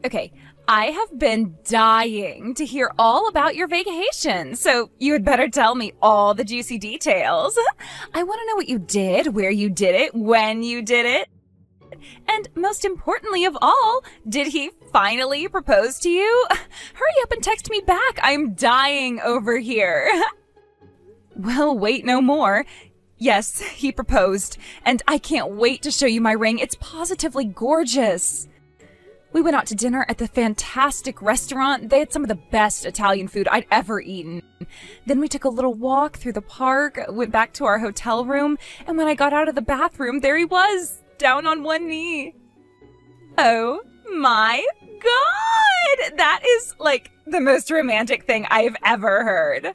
Okay, I have been dying to hear all about your vacation, so you had better tell me all the juicy details. I want to know what you did, where you did it, when you did it. And most importantly of all, did he finally propose to you? Hurry up and text me back. I'm dying over here. Well, wait no more. Yes, he proposed, and I can't wait to show you my ring. It's positively gorgeous. We went out to dinner at the fantastic restaurant. They had some of the best Italian food I'd ever eaten. Then we took a little walk through the park, went back to our hotel room, and when I got out of the bathroom, there he was, down on one knee. Oh my God! That is like the most romantic thing I've ever heard.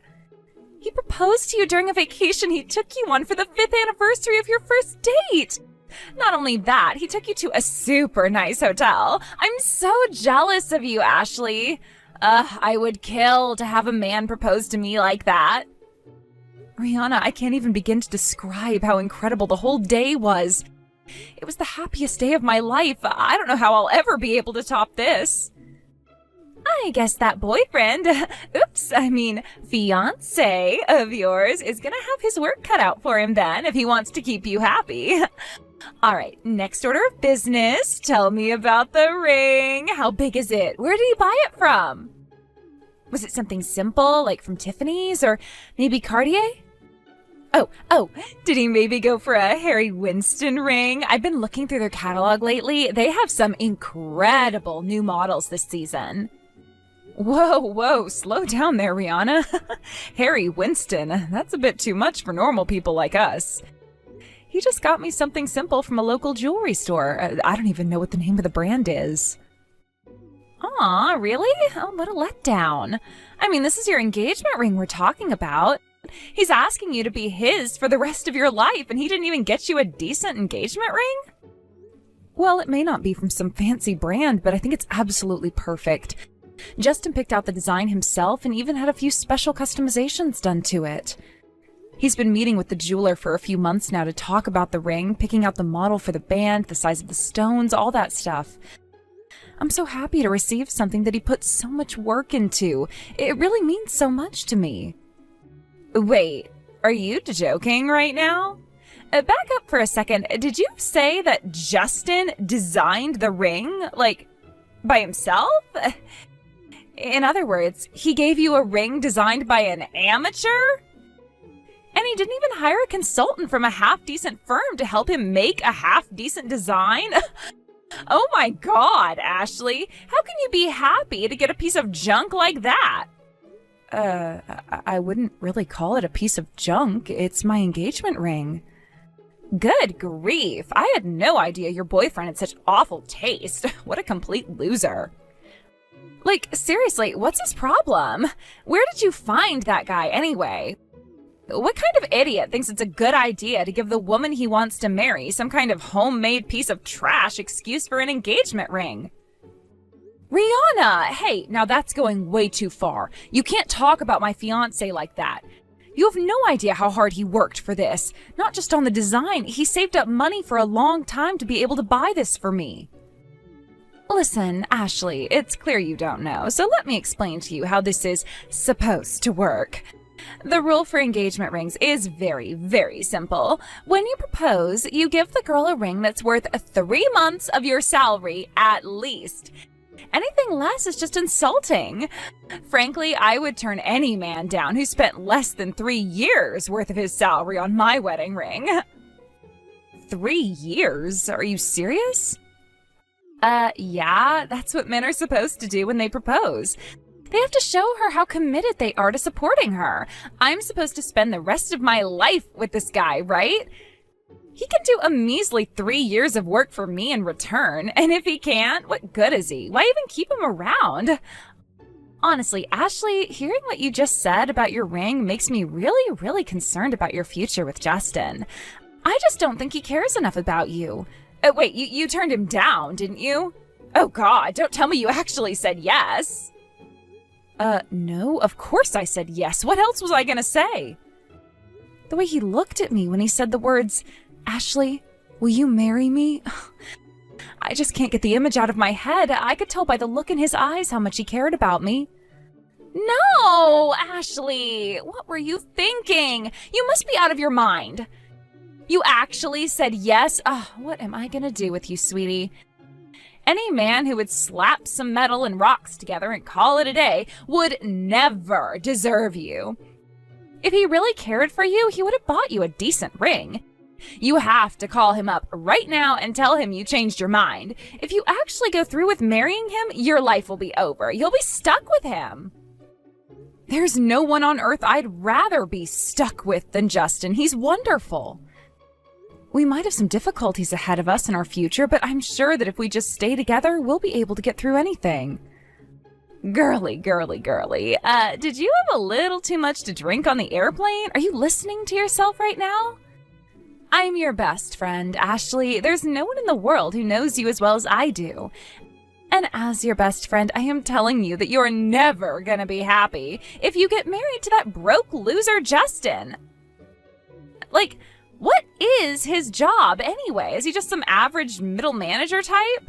He proposed to you during a vacation he took you on for the 5th anniversary of your first date. Not only that, he took you to a super nice hotel. I'm so jealous of you, Ashley. I would kill to have a man propose to me like that. Rihanna, I can't even begin to describe how incredible the whole day was. It was the happiest day of my life. I don't know how I'll ever be able to top this. I guess that boyfriend, fiancé of yours is gonna have his work cut out for him then if he wants to keep you happy. All right, next order of business. Tell me about the ring. How big is it? Where did he buy it from? Was it something simple, like from Tiffany's or maybe Cartier? Oh, did he maybe go for a Harry Winston ring? I've been looking through their catalog lately. They have some incredible new models this season. Whoa, slow down there, Rihanna. Harry Winston, that's a bit too much for normal people like us. He just got me something simple from a local jewelry store. I don't even know what the name of the brand is. Aw, really? Oh, what a letdown. I mean, this is your engagement ring we're talking about. He's asking you to be his for the rest of your life, and he didn't even get you a decent engagement ring? Well, it may not be from some fancy brand, but I think it's absolutely perfect. Justin picked out the design himself and even had a few special customizations done to it. He's been meeting with the jeweler for a few months now to talk about the ring, picking out the model for the band, the size of the stones, all that stuff. I'm so happy to receive something that he put so much work into. It really means so much to me. Wait, are you joking right now? Back up for a second. Did you say that Justin designed the ring, like, by himself? In other words, he gave you a ring designed by an amateur? And he didn't even hire a consultant from a half-decent firm to help him make a half-decent design? Oh my God, Ashley. How can you be happy to get a piece of junk like that? I wouldn't really call it a piece of junk. It's my engagement ring. Good grief. I had no idea your boyfriend had such awful taste. What a complete loser. Like, seriously, what's his problem? Where did you find that guy anyway? What kind of idiot thinks it's a good idea to give the woman he wants to marry some kind of homemade piece of trash excuse for an engagement ring? Rihanna, hey, now that's going way too far. You can't talk about my fiancé like that. You have no idea how hard he worked for this. Not just on the design, he saved up money for a long time to be able to buy this for me. Listen, Ashley, it's clear you don't know, so let me explain to you how this is supposed to work. The rule for engagement rings is very, very simple. When you propose, you give the girl a ring that's worth 3 months of your salary at least. Anything less is just insulting. Frankly, I would turn any man down who spent less than 3 years worth of his salary on my wedding ring. 3 years? Are you serious? Yeah, that's what men are supposed to do when they propose. They have to show her how committed they are to supporting her. I'm supposed to spend the rest of my life with this guy, right? He can do a measly 3 years of work for me in return, and if he can't, what good is he? Why even keep him around? Honestly, Ashley, hearing what you just said about your ring makes me really, really concerned about your future with Justin. I just don't think he cares enough about you. Wait, you turned him down, didn't you? Oh God, don't tell me you actually said yes. No, of course I said yes. What else was I gonna say? The way he looked at me when he said the words, Ashley, will you marry me? I just can't get the image out of my head. I could tell by the look in his eyes how much he cared about me. No, Ashley, what were you thinking? You must be out of your mind. You actually said yes? What am I gonna do with you, sweetie? Any man who would slap some metal and rocks together and call it a day would never deserve you. If he really cared for you, he would have bought you a decent ring. You have to call him up right now and tell him you changed your mind. If you actually go through with marrying him, your life will be over. You'll be stuck with him. There's no one on earth I'd rather be stuck with than Justin. He's wonderful. We might have some difficulties ahead of us in our future, but I'm sure that if we just stay together, we'll be able to get through anything. Girly, girly, girly. Did you have a little too much to drink on the airplane? Are you listening to yourself right now? I'm your best friend, Ashley. There's no one in the world who knows you as well as I do. And as your best friend, I am telling you that you're never gonna be happy if you get married to that broke loser Justin. Like, what is his job anyway? Is he just some average middle manager type?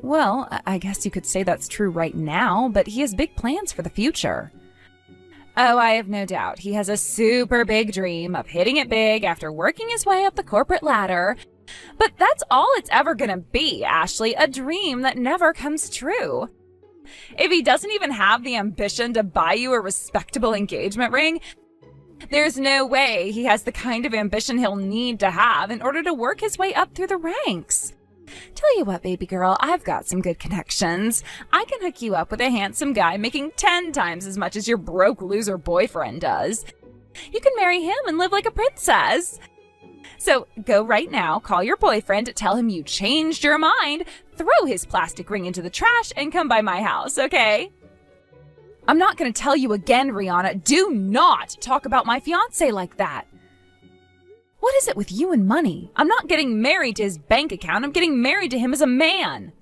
Well, I guess you could say that's true right now, but he has big plans for the future. Oh, I have no doubt. He has a super big dream of hitting it big after working his way up the corporate ladder. But that's all it's ever gonna be, Ashley, a dream that never comes true. If he doesn't even have the ambition to buy you a respectable engagement ring, there's no way he has the kind of ambition he'll need to have in order to work his way up through the ranks. Tell you what, baby girl, I've got some good connections. I can hook you up with a handsome guy making 10 times as much as your broke loser boyfriend does. You can marry him and live like a princess. So go right now, call your boyfriend, tell him you changed your mind, throw his plastic ring into the trash, and come by my house, okay? I'm not going to tell you again, Rihanna. Do not talk about my fiancé like that. What is it with you and money? I'm not getting married to his bank account. I'm getting married to him as a man.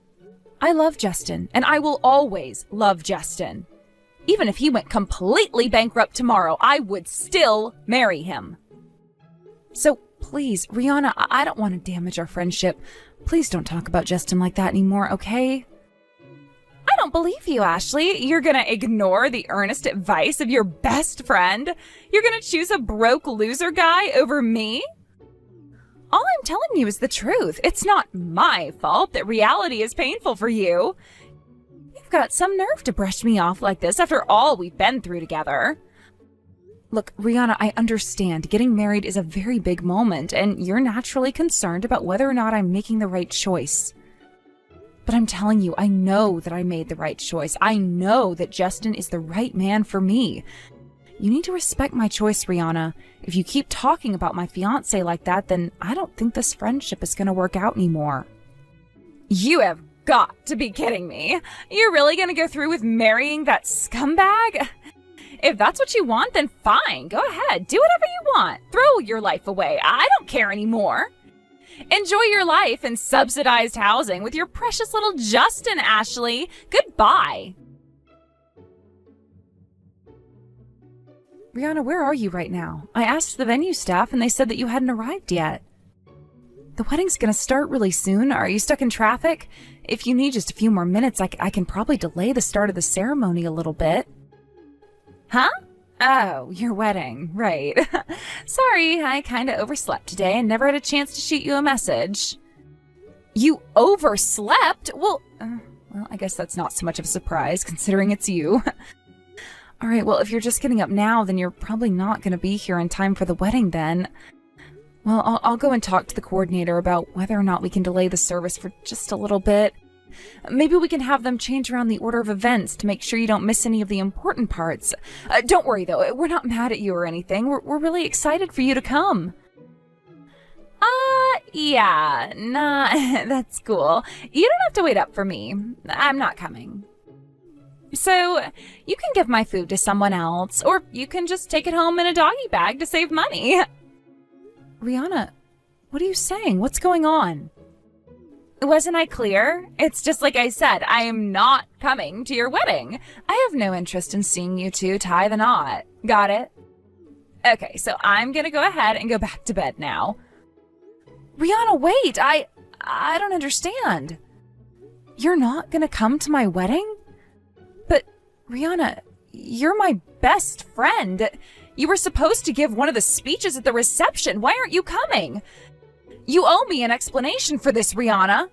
I love Justin, and I will always love Justin. Even if he went completely bankrupt tomorrow, I would still marry him. So please, Rihanna, I don't want to damage our friendship. Please don't talk about Justin like that anymore, okay? I don't believe you, Ashley. You're gonna ignore the earnest advice of your best friend? You're gonna choose a broke loser guy over me? All I'm telling you is the truth. It's not my fault that reality is painful for you. You've got some nerve to brush me off like this after all we've been through together. Look, Rihanna, I understand getting married is a very big moment, and you're naturally concerned about whether or not I'm making the right choice. But I'm telling you, I know that I made the right choice. I know that Justin is the right man for me. You need to respect my choice, Rihanna. If you keep talking about my fiancé like that, then I don't think this friendship is going to work out anymore. You have got to be kidding me. You're really going to go through with marrying that scumbag? If that's what you want, then fine. Go ahead. Do whatever you want. Throw your life away. I don't care anymore. Enjoy your life in subsidized housing with your precious little Justin, Ashley. Goodbye. Rihanna, where are you right now? I asked the venue staff and they said that you hadn't arrived yet. The wedding's gonna start really soon. Are you stuck in traffic? If you need just a few more minutes, I can probably delay the start of the ceremony a little bit. Huh? Oh, your wedding. Right. Sorry, I kinda overslept today and never had a chance to shoot you a message. You overslept? Well, I guess that's not so much of a surprise considering it's you. All right, well, if you're just getting up now, then you're probably not going to be here in time for the wedding then. Well, I'll go and talk to the coordinator about whether or not we can delay the service for just a little bit. Maybe we can have them change around the order of events to make sure you don't miss any of the important parts. Don't worry, though. We're not mad at you or anything. We're really excited for you to come. Yeah. Nah, that's cool. You don't have to wait up for me. I'm not coming. So, you can give my food to someone else, or you can just take it home in a doggy bag to save money. Rihanna, what are you saying? What's going on? Wasn't I clear? It's just like I said, I am not coming to your wedding. I have no interest in seeing you two tie the knot. Got it? Okay, so I'm gonna go ahead and go back to bed now. Rihanna, wait! I don't understand. You're not gonna come to my wedding? But, Rihanna, you're my best friend. You were supposed to give one of the speeches at the reception. Why aren't you coming? You owe me an explanation for this, Rihanna.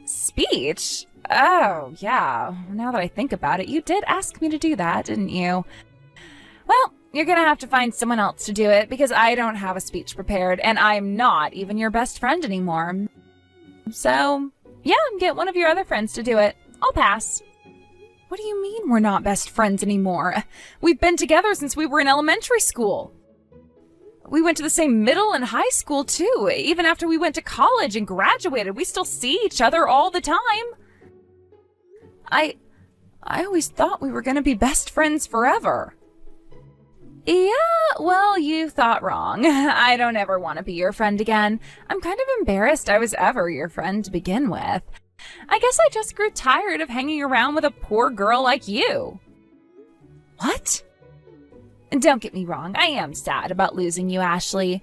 Speech? Oh, yeah. Now that I think about it, you did ask me to do that, didn't you? Well, you're gonna have to find someone else to do it because I don't have a speech prepared and I'm not even your best friend anymore. So, yeah, get one of your other friends to do it. I'll pass. What do you mean we're not best friends anymore? We've been together since we were in elementary school. We went to the same middle and high school too. Even after we went to college and graduated, we still see each other all the time. I always thought we were gonna be best friends forever. Yeah, well, you thought wrong. I don't ever want to be your friend again. I'm kind of embarrassed I was ever your friend to begin with. I guess I just grew tired of hanging around with a poor girl like you. What? Don't get me wrong, I am sad about losing you, Ashley.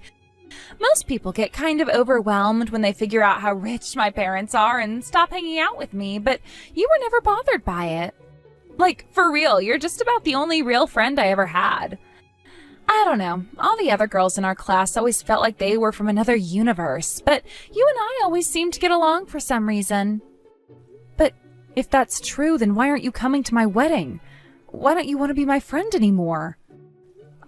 Most people get kind of overwhelmed when they figure out how rich my parents are and stop hanging out with me, but you were never bothered by it. Like, for real, you're just about the only real friend I ever had. I don't know, all the other girls in our class always felt like they were from another universe, but you and I always seemed to get along for some reason. But if that's true, then why aren't you coming to my wedding? Why don't you want to be my friend anymore?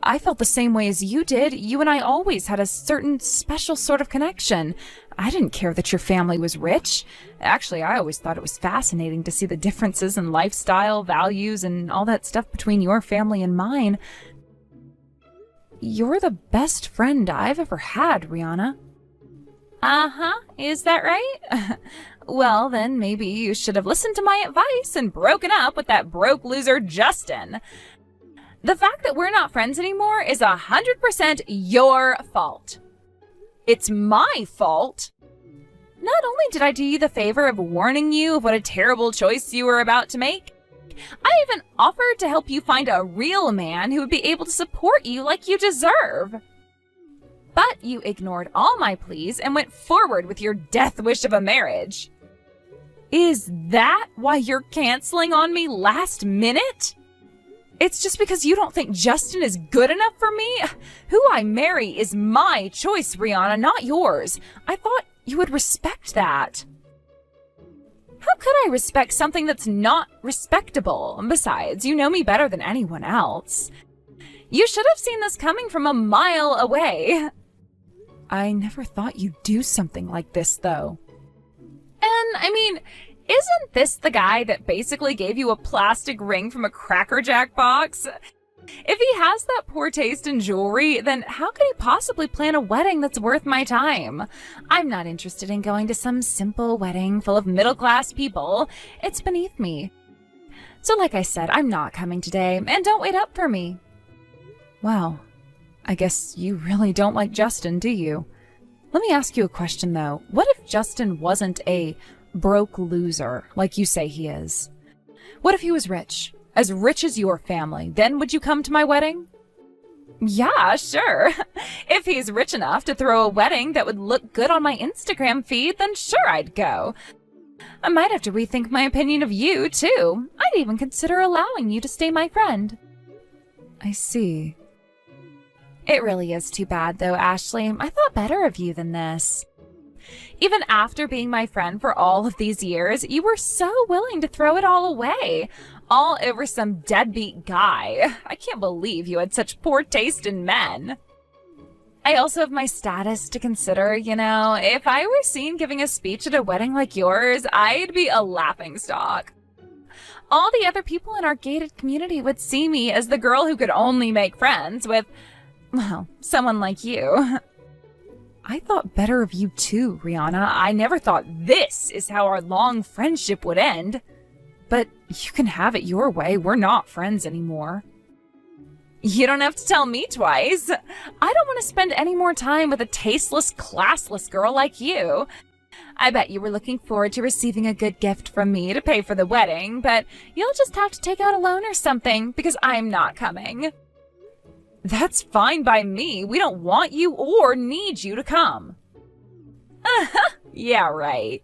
I felt the same way as you did. You and I always had a certain special sort of connection. I didn't care that your family was rich. Actually, I always thought it was fascinating to see the differences in lifestyle, values, and all that stuff between your family and mine. You're the best friend I've ever had, Rihanna. Uh-huh, is that right? Well, then maybe you should have listened to my advice and broken up with that broke loser Justin. The fact that we're not friends anymore is 100% your fault. It's my fault. Not only did I do you the favor of warning you of what a terrible choice you were about to make, I even offered to help you find a real man who would be able to support you like you deserve. But you ignored all my pleas and went forward with your death wish of a marriage. Is that why you're canceling on me last minute? It's just because you don't think Justin is good enough for me? Who I marry is my choice, Rihanna, not yours. I thought you would respect that. How could I respect something that's not respectable? Besides, you know me better than anyone else. You should have seen this coming from a mile away. I never thought you'd do something like this, though. And, I mean, isn't this the guy that basically gave you a plastic ring from a Cracker Jack box? If he has that poor taste in jewelry, then how could he possibly plan a wedding that's worth my time? I'm not interested in going to some simple wedding full of middle-class people. It's beneath me. So like I said, I'm not coming today, and don't wait up for me. Wow, I guess you really don't like Justin, do you? Let me ask you a question, though. What if Justin wasn't a broke loser, like you say he is? What if he was rich? As rich as your family, then would you come to my wedding? Yeah, sure. If he's rich enough to throw a wedding that would look good on my Instagram feed, then sure I'd go. I might have to rethink my opinion of you, too. I'd even consider allowing you to stay my friend. I see. It really is too bad, though, Ashley. I thought better of you than this. Even after being my friend for all of these years, you were so willing to throw it all away. All over some deadbeat guy. I can't believe you had such poor taste in men. I also have my status to consider, you know. If I were seen giving a speech at a wedding like yours, I'd be a laughingstock. All the other people in our gated community would see me as the girl who could only make friends with, well, someone like you. I thought better of you too, Rihanna. I never thought this is how our long friendship would end. But you can have it your way. We're not friends anymore. You don't have to tell me twice. I don't want to spend any more time with a tasteless, classless girl like you. I bet you were looking forward to receiving a good gift from me to pay for the wedding, but you'll just have to take out a loan or something because I'm not coming. That's fine by me. We don't want you or need you to come. Yeah, right.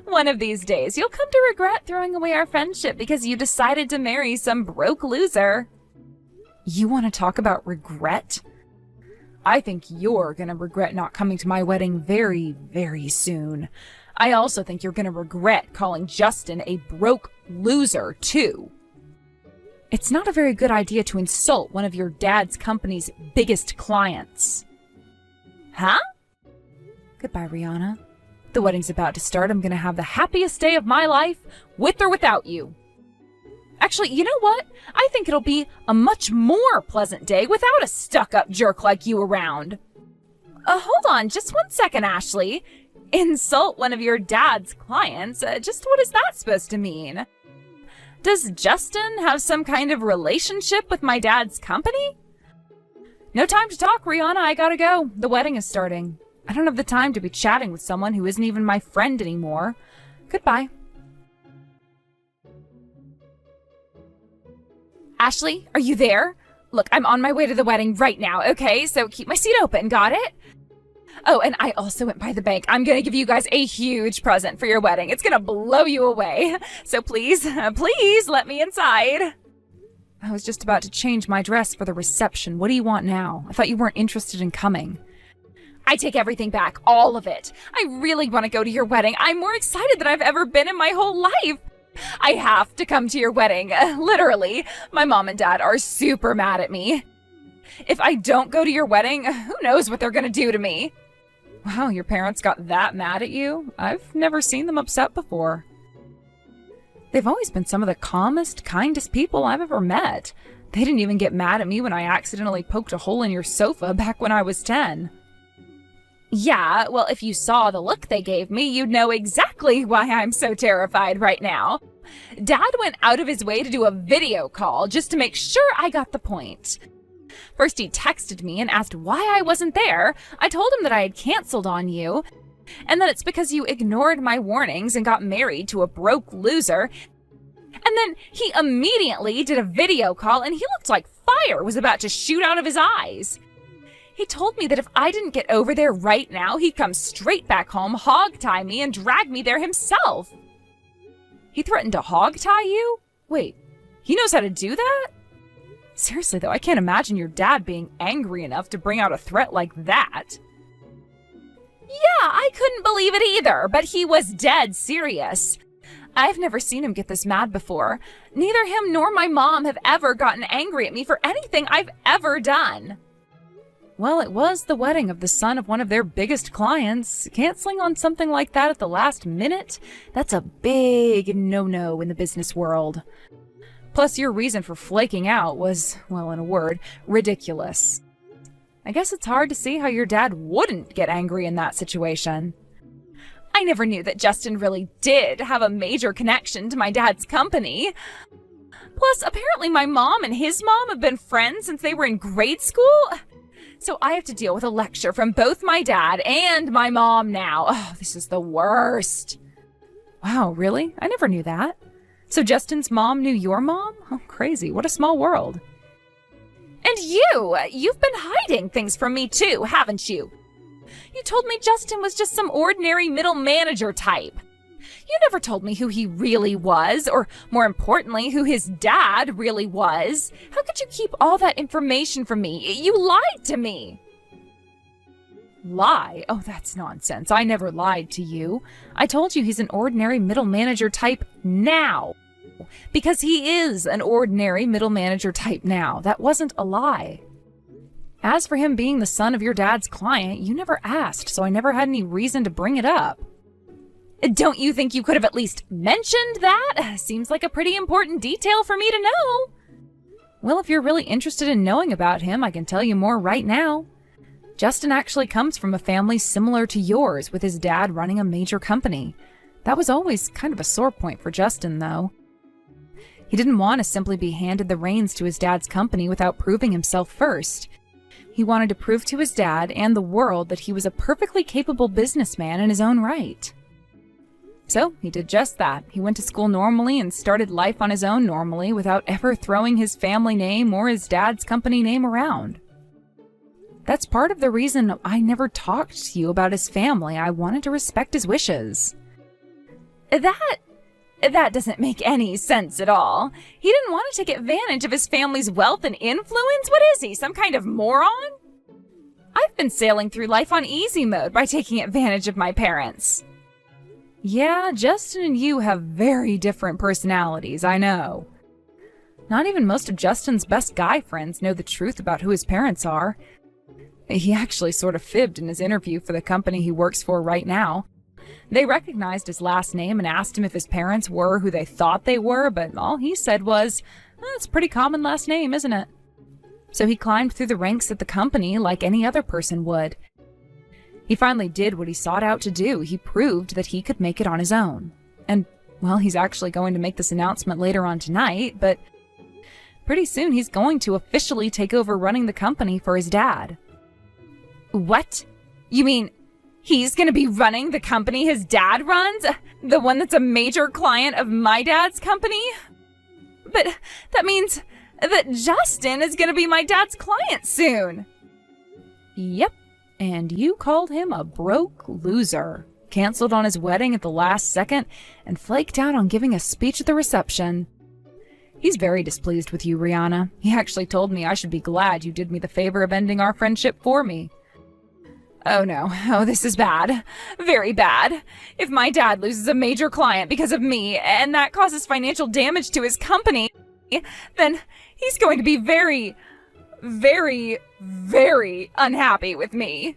One of these days, you'll come to regret throwing away our friendship because you decided to marry some broke loser. You want to talk about regret? I think you're going to regret not coming to my wedding very, very soon. I also think you're going to regret calling Justin a broke loser, too. It's not a very good idea to insult one of your dad's company's biggest clients. Huh? Goodbye, Rihanna. The wedding's about to start. I'm going to have the happiest day of my life, with or without you. Actually, you know what? I think it'll be a much more pleasant day without a stuck-up jerk like you around. Hold on, just 1 second, Ashley. Insult one of your dad's clients? Just what is that supposed to mean? Does Justin have some kind of relationship with my dad's company? No time to talk, Rihanna. I gotta go. The wedding is starting. I don't have the time to be chatting with someone who isn't even my friend anymore. Goodbye. Ashley, are you there? Look, I'm on my way to the wedding right now, okay? So keep my seat open, got it? Oh, and I also went by the bank. I'm gonna give you guys a huge present for your wedding. It's gonna blow you away. So please let me inside. I was just about to change my dress for the reception. What do you want now? I thought you weren't interested in coming. I take everything back, all of it. I really want to go to your wedding. I'm more excited than I've ever been in my whole life. I have to come to your wedding. Literally, my mom and dad are super mad at me. If I don't go to your wedding, who knows what they're gonna do to me? Wow, your parents got that mad at you? I've never seen them upset before. They've always been some of the calmest, kindest people I've ever met. They didn't even get mad at me when I accidentally poked a hole in your sofa back when I was 10. Yeah, well, if you saw the look they gave me, you'd know exactly why I'm so terrified right now. Dad went out of his way to do a video call just to make sure I got the point. First, he texted me and asked why I wasn't there. I told him that I had canceled on you, and that it's because you ignored my warnings and got married to a broke loser. And then he immediately did a video call, and he looked like fire was about to shoot out of his eyes. He told me that if I didn't get over there right now, he'd come straight back home, hog-tie me, and drag me there himself. He threatened to hog-tie you? Wait, he knows how to do that? Seriously, though, I can't imagine your dad being angry enough to bring out a threat like that. Yeah, I couldn't believe it either, but he was dead serious. I've never seen him get this mad before. Neither him nor my mom have ever gotten angry at me for anything I've ever done. Well, it was the wedding of the son of one of their biggest clients. Canceling on something like that at the last minute? That's a big no-no in the business world. Plus, your reason for flaking out was, well, in a word, ridiculous. I guess it's hard to see how your dad wouldn't get angry in that situation. I never knew that Justin really did have a major connection to my dad's company. Plus, apparently my mom and his mom have been friends since they were in grade school. So I have to deal with a lecture from both my dad and my mom now. Oh, this is the worst. Wow, really? I never knew that. So Justin's mom knew your mom? Oh, crazy. What a small world. And you've been hiding things from me too, haven't you? You told me Justin was just some ordinary middle manager type. You never told me who he really was, or more importantly, who his dad really was. How could you keep all that information from me? You lied to me. Lie? Oh, that's nonsense. I never lied to you. I told you he's an ordinary middle manager type now. Because he is an ordinary middle manager type now. That wasn't a lie. As for him being the son of your dad's client, you never asked, so I never had any reason to bring it up. Don't you think you could have at least mentioned that? Seems like a pretty important detail for me to know. Well, if you're really interested in knowing about him, I can tell you more right now. Justin actually comes from a family similar to yours, with his dad running a major company. That was always kind of a sore point for Justin, though. He didn't want to simply be handed the reins to his dad's company without proving himself first. He wanted to prove to his dad and the world that he was a perfectly capable businessman in his own right. So he did just that. He went to school normally and started life on his own normally without ever throwing his family name or his dad's company name around. That's part of the reason I never talked to you about his family. I wanted to respect his wishes. That doesn't make any sense at all. He didn't want to take advantage of his family's wealth and influence? What is he, some kind of moron? I've been sailing through life on easy mode by taking advantage of my parents. Yeah, Justin and you have very different personalities, I know. Not even most of Justin's best guy friends know the truth about who his parents are. He actually sort of fibbed in his interview for the company he works for right now. They recognized his last name and asked him if his parents were who they thought they were, but all he said was, "It's a pretty common last name, isn't it?" So he climbed through the ranks at the company like any other person would. He finally did what he sought out to do. He proved that he could make it on his own. And, well, he's actually going to make this announcement later on tonight, but pretty soon he's going to officially take over running the company for his dad. What? You mean he's going to be running the company his dad runs? The one that's a major client of my dad's company? But that means that Justin is going to be my dad's client soon. Yep, and you called him a broke loser, canceled on his wedding at the last second, and flaked out on giving a speech at the reception. He's very displeased with you, Rihanna. He actually told me I should be glad you did me the favor of ending our friendship for me. Oh no, this is bad. Very bad. If my dad loses a major client because of me, and that causes financial damage to his company, then he's going to be very, very, very unhappy with me.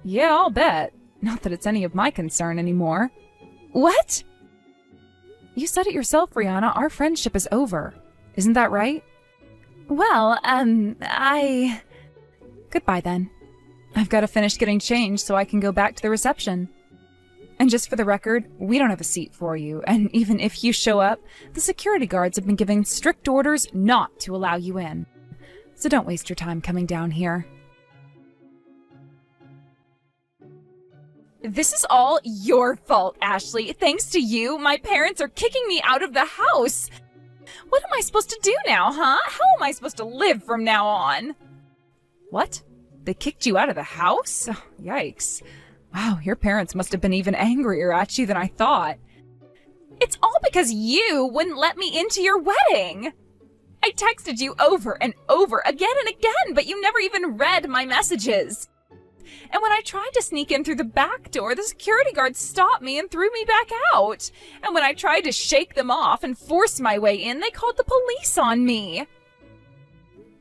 Yeah, I'll bet. Not that it's any of my concern anymore. What? You said it yourself, Rihanna. Our friendship is over. Isn't that right? Well, Goodbye then. I've got to finish getting changed so I can go back to the reception. And just for the record, we don't have a seat for you, and even if you show up, the security guards have been giving strict orders not to allow you in. So don't waste your time coming down here. This is all your fault, Ashley. Thanks to you, my parents are kicking me out of the house. What am I supposed to do now, huh? How am I supposed to live from now on? What? They kicked you out of the house? Oh, yikes. Wow, your parents must have been even angrier at you than I thought. It's all because you wouldn't let me into your wedding. I texted you over and over, again and again, but you never even read my messages. And when I tried to sneak in through the back door, the security guards stopped me and threw me back out. And when I tried to shake them off and force my way in, they called the police on me.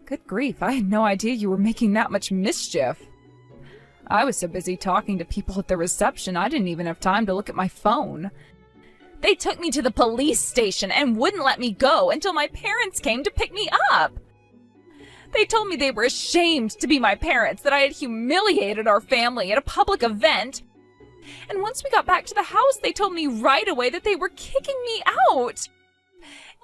Good grief, I had no idea you were making that much mischief. I was so busy talking to people at the reception, I didn't even have time to look at my phone. They took me to the police station and wouldn't let me go until my parents came to pick me up. They told me they were ashamed to be my parents, that I had humiliated our family at a public event. And once we got back to the house, they told me right away that they were kicking me out.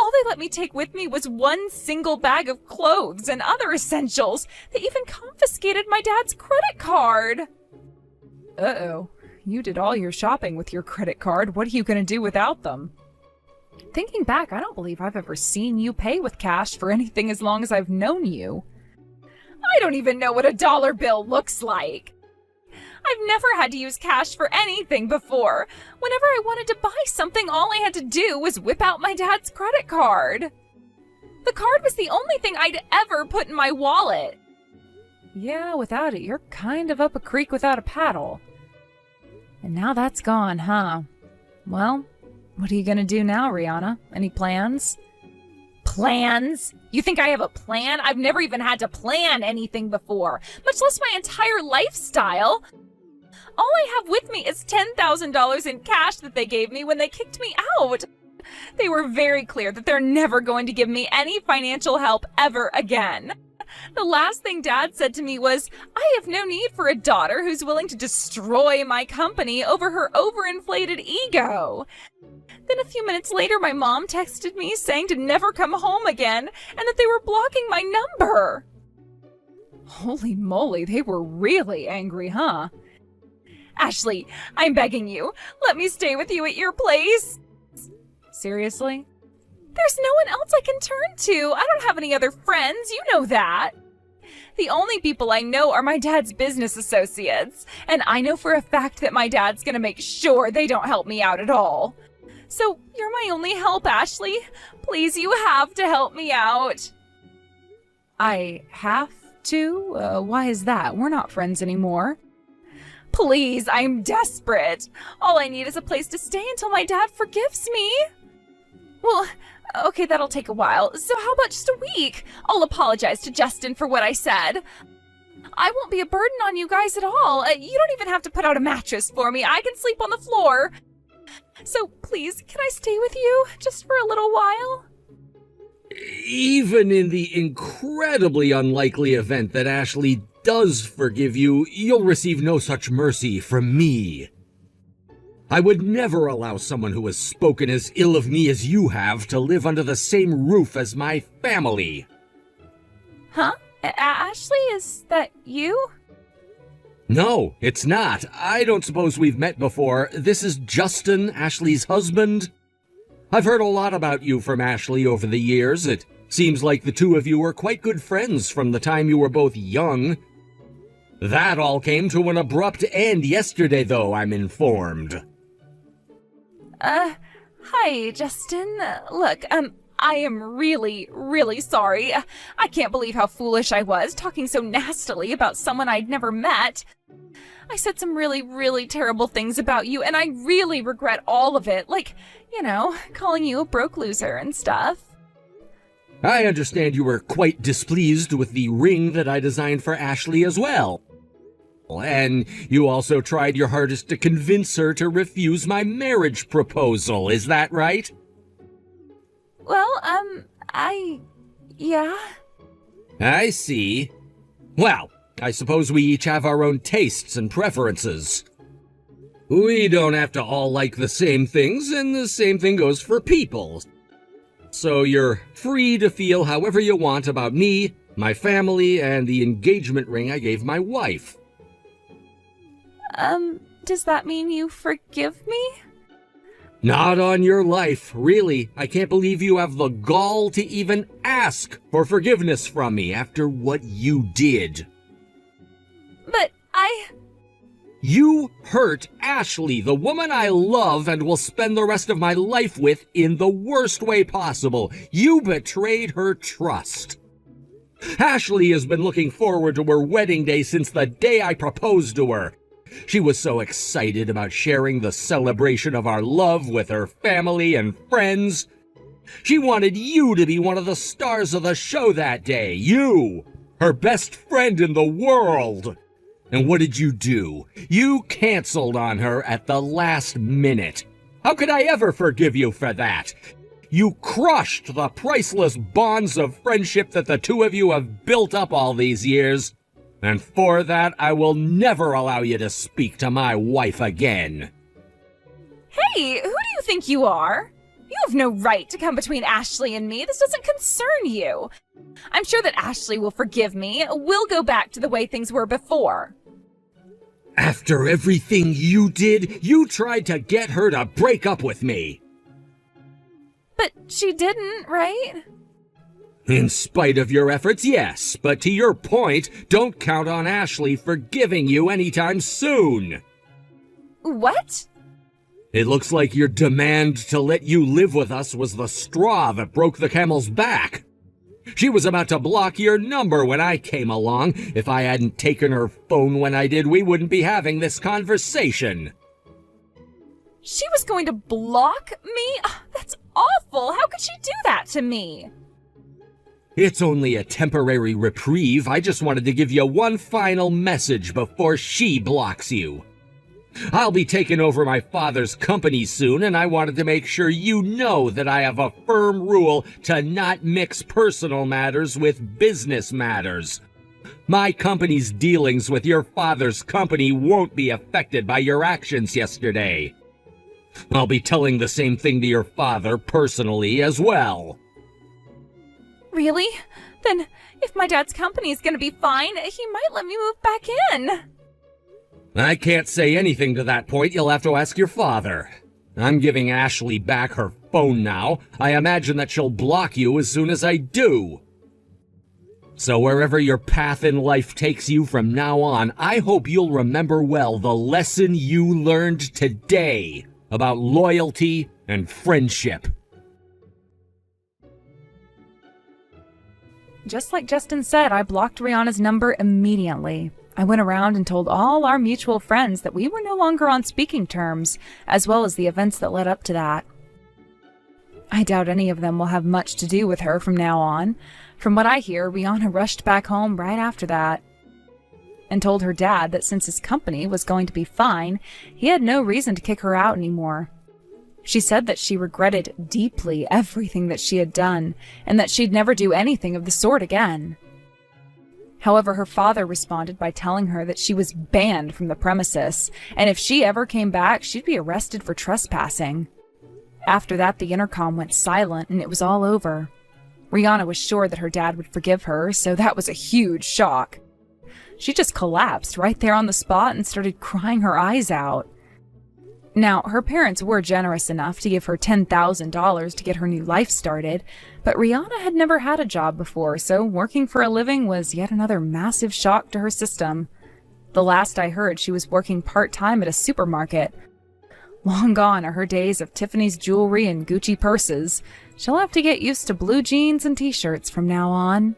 All they let me take with me was one single bag of clothes and other essentials. They even confiscated my dad's credit card. Uh-oh. You did all your shopping with your credit card. What are you going to do without them? Thinking back, I don't believe I've ever seen you pay with cash for anything as long as I've known you. I don't even know what a dollar bill looks like. I've never had to use cash for anything before. Whenever I wanted to buy something, all I had to do was whip out my dad's credit card. The card was the only thing I'd ever put in my wallet. Yeah, without it, you're kind of up a creek without a paddle. And now that's gone, huh? Well, what are you gonna do now, Rihanna? Any plans? Plans? You think I have a plan? I've never even had to plan anything before, much less my entire lifestyle. All I have with me is $10,000 in cash that they gave me when they kicked me out. They were very clear that they're never going to give me any financial help ever again. The last thing Dad said to me was, I have no need for a daughter who's willing to destroy my company over her overinflated ego. Then a few minutes later, my mom texted me saying to never come home again and that they were blocking my number. Holy moly, they were really angry, huh? Ashley, I'm begging you, let me stay with you at your place. Seriously? There's no one else I can turn to. I don't have any other friends, you know that. The only people I know are my dad's business associates, and I know for a fact that my dad's gonna make sure they don't help me out at all. So you're my only help, Ashley. Please, you have to help me out. I have to? Why is that? We're not friends anymore. Please, I'm desperate. All I need is a place to stay until my dad forgives me. Well, okay, that'll take a while. So how about just a week? I'll apologize to Justin for what I said. I won't be a burden on you guys at all. You don't even have to put out a mattress for me. I can sleep on the floor. So please, can I stay with you just for a little while? Even in the incredibly unlikely event that Ashley does forgive you, you'll receive no such mercy from me. I would never allow someone who has spoken as ill of me as you have to live under the same roof as my family. Huh? Ashley, is that you? No, it's not. I don't suppose we've met before. This is Justin, Ashley's husband. I've heard a lot about you from Ashley over the years. It seems like the two of you were quite good friends from the time you were both young. That all came to an abrupt end yesterday, though, I'm informed. Hi, Justin. Look, I am really, really sorry. I can't believe how foolish I was, talking so nastily about someone I'd never met. I said some really, really terrible things about you, and I really regret all of it. Like, calling you a broke loser and stuff. I understand you were quite displeased with the ring that I designed for Ashley as well. And you also tried your hardest to convince her to refuse my marriage proposal, is that right? Well, yeah. I see. Well, I suppose we each have our own tastes and preferences. We don't have to all like the same things, and the same thing goes for people. So you're free to feel however you want about me, my family, and the engagement ring I gave my wife. Does that mean you forgive me? Not on your life, really. I can't believe you have the gall to even ask for forgiveness from me after what you did. But You hurt Ashley, the woman I love and will spend the rest of my life with, in the worst way possible. You betrayed her trust. Ashley has been looking forward to her wedding day since the day I proposed to her. She was so excited about sharing the celebration of our love with her family and friends. She wanted you to be one of the stars of the show that day. You, her best friend in the world. And what did you do? You canceled on her at the last minute. How could I ever forgive you for that? You crushed the priceless bonds of friendship that the two of you have built up all these years. And for that, I will never allow you to speak to my wife again. Hey, who do you think you are? You have no right to come between Ashley and me. This doesn't concern you. I'm sure that Ashley will forgive me. We'll go back to the way things were before. After everything you did, you tried to get her to break up with me. But she didn't, right? In spite of your efforts, yes. But to your point, don't count on Ashley forgiving you anytime soon. What? It looks like your demand to let you live with us was the straw that broke the camel's back. She was about to block your number when I came along. If I hadn't taken her phone when I did, we wouldn't be having this conversation. She was going to block me? That's awful. How could she do that to me? It's only a temporary reprieve. I just wanted to give you one final message before she blocks you. I'll be taking over my father's company soon, and I wanted to make sure you know that I have a firm rule to not mix personal matters with business matters. My company's dealings with your father's company won't be affected by your actions yesterday. I'll be telling the same thing to your father personally as well. Really? Then, if my dad's company is going to be fine, he might let me move back in. I can't say anything to that point. You'll have to ask your father. I'm giving Ashley back her phone now. I imagine that she'll block you as soon as I do. So wherever your path in life takes you from now on, I hope you'll remember well the lesson you learned today about loyalty and friendship. Just like Justin said, I blocked Rihanna's number immediately. I went around and told all our mutual friends that we were no longer on speaking terms, as well as the events that led up to that. I doubt any of them will have much to do with her from now on. From what I hear, Rihanna rushed back home right after that and told her dad that since his company was going to be fine, he had no reason to kick her out anymore. She said that she regretted deeply everything that she had done and that she'd never do anything of the sort again. However, her father responded by telling her that she was banned from the premises, and if she ever came back, she'd be arrested for trespassing. After that, the intercom went silent and it was all over. Rihanna was sure that her dad would forgive her, so that was a huge shock. She just collapsed right there on the spot and started crying her eyes out. Now, her parents were generous enough to give her $10,000 to get her new life started, but Rihanna had never had a job before, so working for a living was yet another massive shock to her system. The last I heard, she was working part-time at a supermarket. Long gone are her days of Tiffany's jewelry and Gucci purses. She'll have to get used to blue jeans and t-shirts from now on.